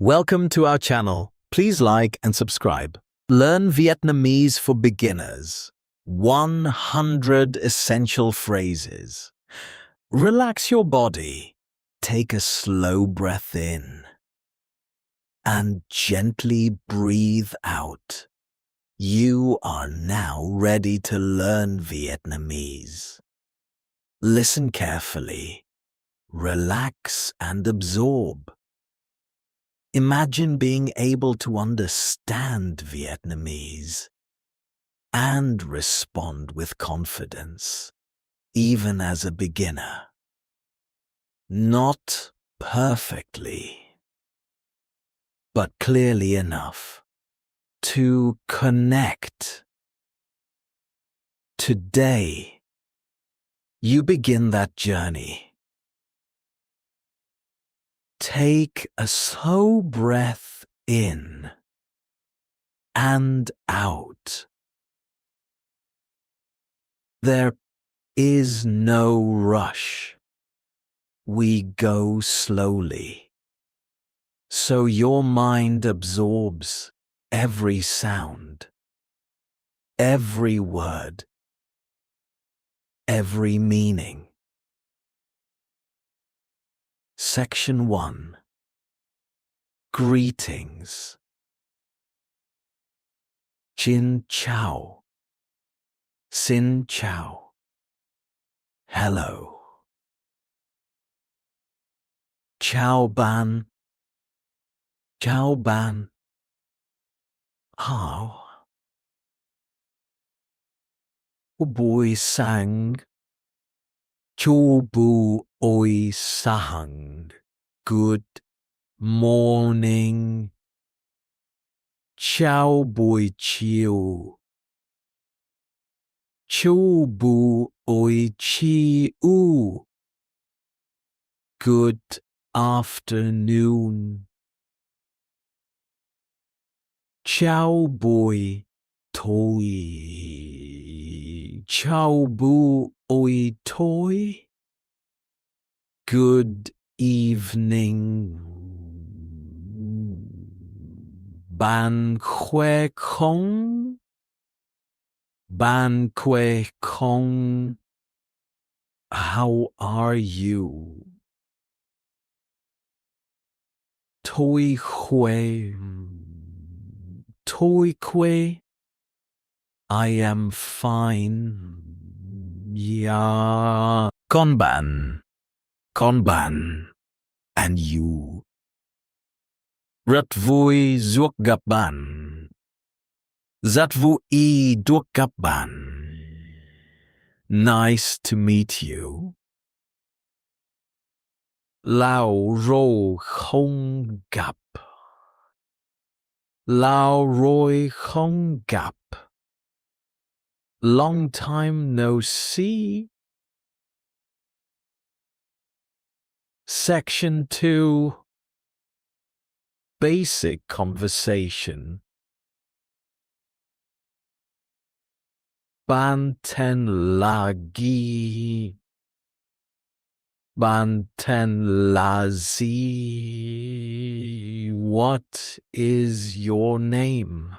Welcome to our channel. Please like and subscribe. Learn Vietnamese for beginners. 100 essential phrases. Relax your body. Take a slow breath in. And gently breathe out. You are now ready to learn Vietnamese. Listen carefully. Relax and absorb. Imagine being able to understand Vietnamese and respond with confidence, even as a beginner. Not perfectly, but clearly enough to connect. Today, you begin that journey. Take a slow breath in and out. There is no rush. We go slowly, so your mind absorbs every sound, every word, every meaning. Section 1. Greetings. Chin Chào. Xin Chào. Hello. Chào Ban. Chào Ban. How? Buổi sáng. Chu bu oi sang. Good morning. Chào buổi chiều. Chu bu oi chiu. Good afternoon. Chào buổi tối. Chào bu oi tối. Good evening. Ban khỏe không? Ban khỏe không? How are you? Tôi khỏe. Tôi khỏe. I am fine. Yeah. Con bạn. Con bạn. And you. Rất vui được gặp bạn. Rất vui được gặp bạn. Nice to meet you. Lâu rồi không gặp. Lâu rồi không gặp. Long time no see. Section 2. Basic conversation. Bạn tên là gì? Bạn tên là gì? What is your name?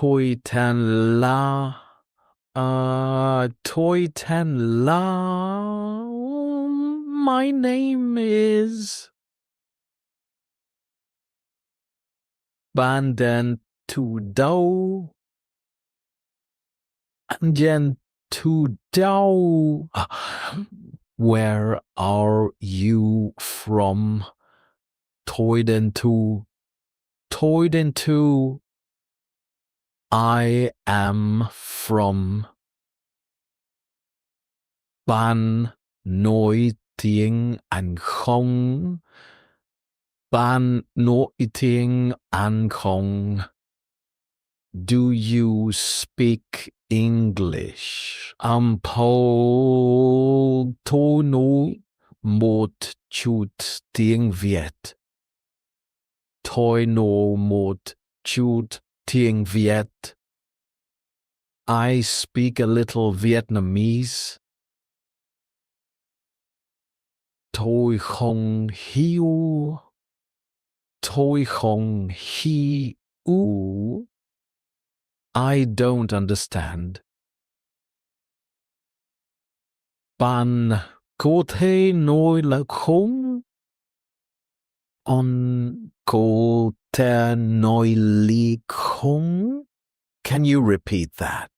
Tôi tên là... Tôi tên là... My name is... Bạn đến từ đâu? Anh to đâu? Where are you from? Tôi đến từ. I am from. Bạn nói tiếng Anh không? Bạn nói tiếng Anh không? Do you speak English? Paul, tôi nói một chút tiếng Việt. Tôi nói một chút tiếng Việt. I speak a little Vietnamese. Tôi không hiểu. Tôi không hiểu. I don't understand. Bạn có thể nói là không? On có thể nói là không? Can you repeat that?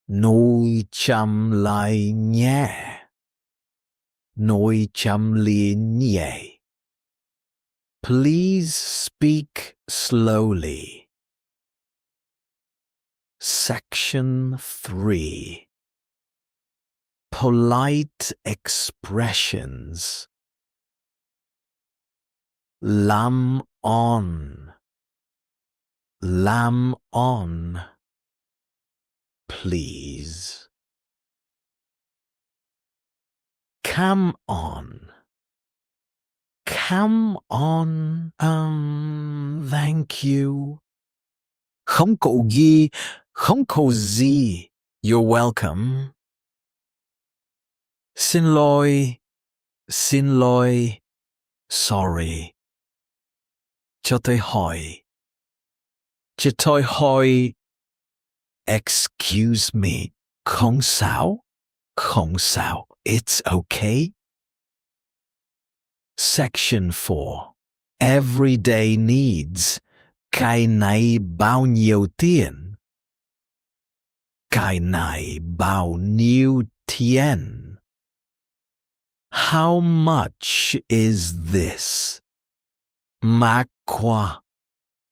Nói chậm lại nhé. Nói chậm lại nhé. Please speak slowly. Section 3. Polite expressions. Lam on. Lam on. Please. Come on. Come on. Thank you. Không có gì. Không có gì. You're welcome. Xin lỗi. Xin lỗi. Sorry. Cho tôi hỏi. Cho tôi hỏi. Excuse me. Không sao? Không sao. It's okay. Section 4. Everyday needs. Cái này bao nhiêu tiền? Cái này bao nhiêu tiền? How much is this? Mắc quá.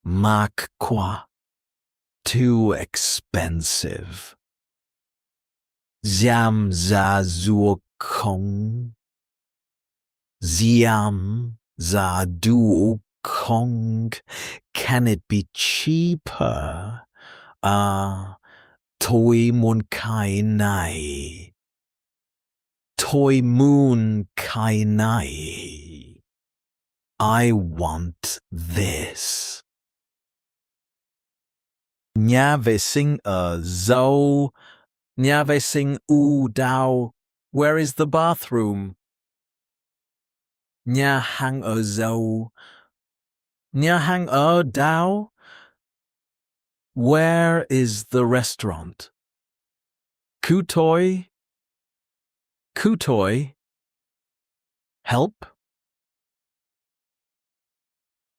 Mắc quá. Too expensive. Giảm giá được không? Giảm giá được không? Can it be cheaper? Tôi muốn cái này. Tôi muốn cái này. I want this. Nhà vệ sinh ở dâu. Nhà vệ sinh u đào. Where is the bathroom? Nhà hàng ở dâu. Nhà hàng ở đào. Where is the restaurant? Kutoi. Kutoi. Help.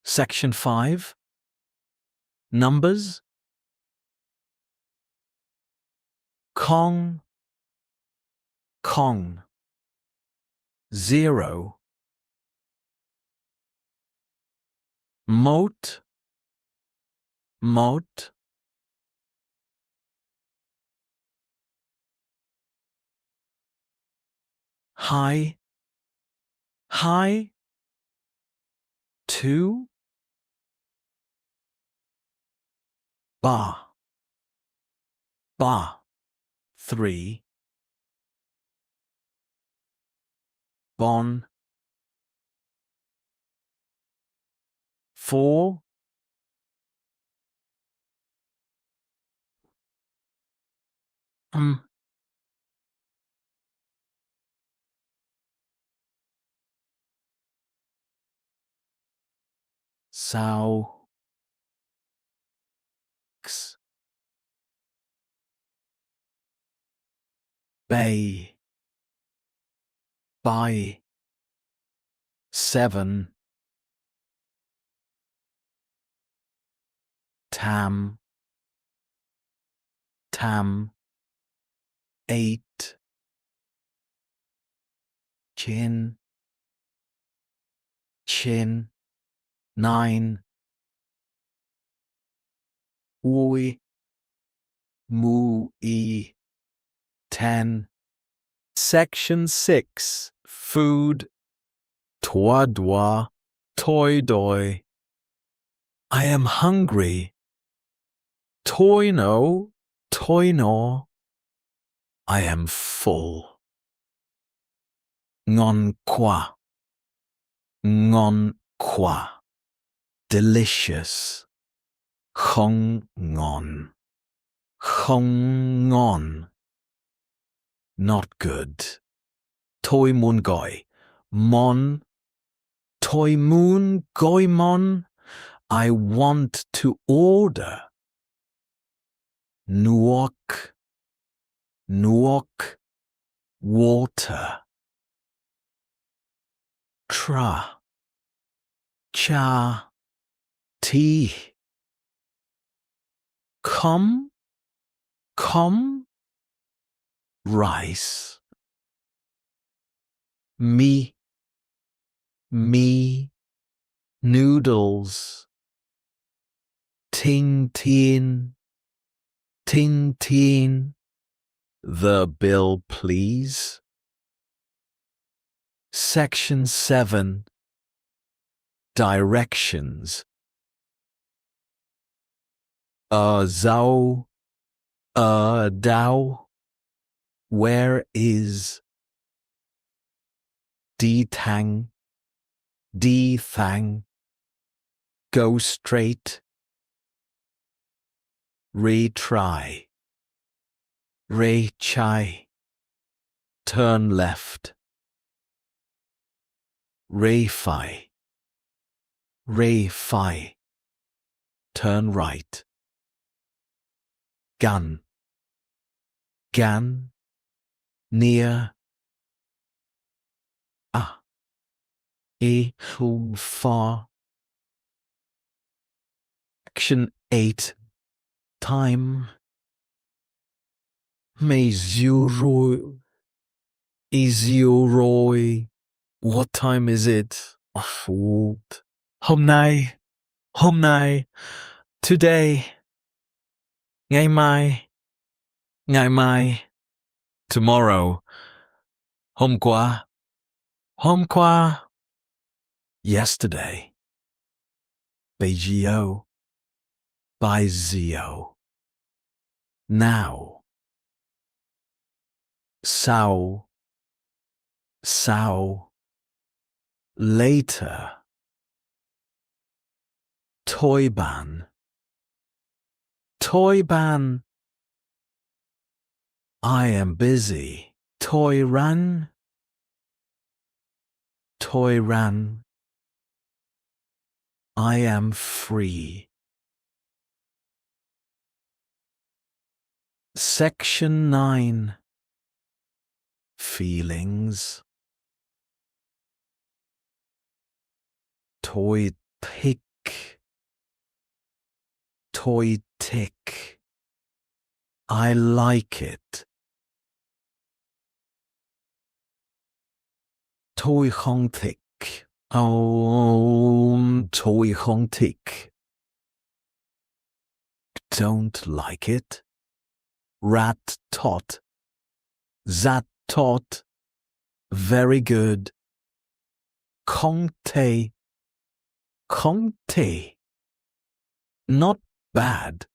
Section 5. Numbers. Kong. Kong. 0. Moat. Moat. High. High. 2. Bar. Bar. 3. Bon. 4. Sao. X. Bay. By. 7. Tam. Tam. 8. Chin. Chin. 9. Ui. Mui. 10. Section 6. Food. Toi doi. Toi doi. I am hungry. Toi no. Toi no. I am full. Ngon qua. Ngon qua. Delicious. Không ngon. Không ngon. Not good. Tôi muốn gọi. Mon, Toi Moon Goimon, I want to order. Nuok, Nuok, water. Tra, Cha, tea. Come, rice. Me, noodles. Ting teen, ting teen. The bill, please. Section 7. Directions. Zao, Dao. Where is? Di Tang, Di Thang. Go straight. Retry. Re Chai. Turn left. Re Fi. Re Fi. Turn right. Gan. Gan. Near. Ah. E. Hum. Far. Action 8. Time. Mezuroi. Izuroi. What time is it? Hôm nay. Today. Ngày mai. Tomorrow. Hôm qua. Yesterday. Beijio. Baizio. Now. Sao. Later. Toyban. I am busy. Toyran. I am free. Section 9. Feelings. Toy tick. I like it. Toy hong tick. Toy hong tick. Don't like it. Rat tot. Zat tot. Very good. Kong te. Not bad.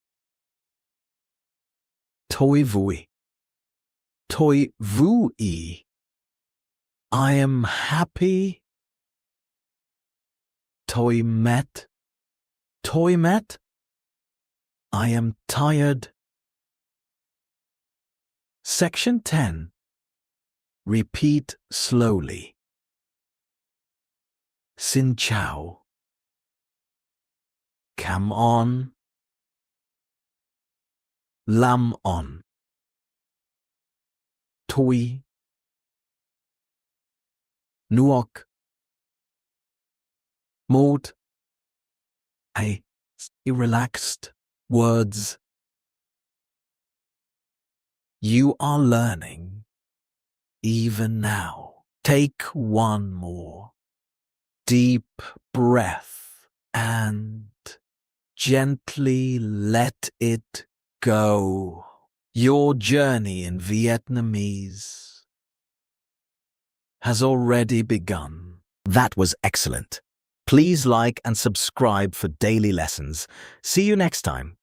Toi vui. I am happy. Toi met. I am tired. Section 10. Repeat slowly. Xin chào. Come on. Lam on. Toi. Nuok. Maud. Relaxed. Words. You are learning. Even now. Take one more deep breath and gently let it go. Your journey in Vietnamese has already begun. That was excellent. Please like and subscribe for daily lessons. See you next time.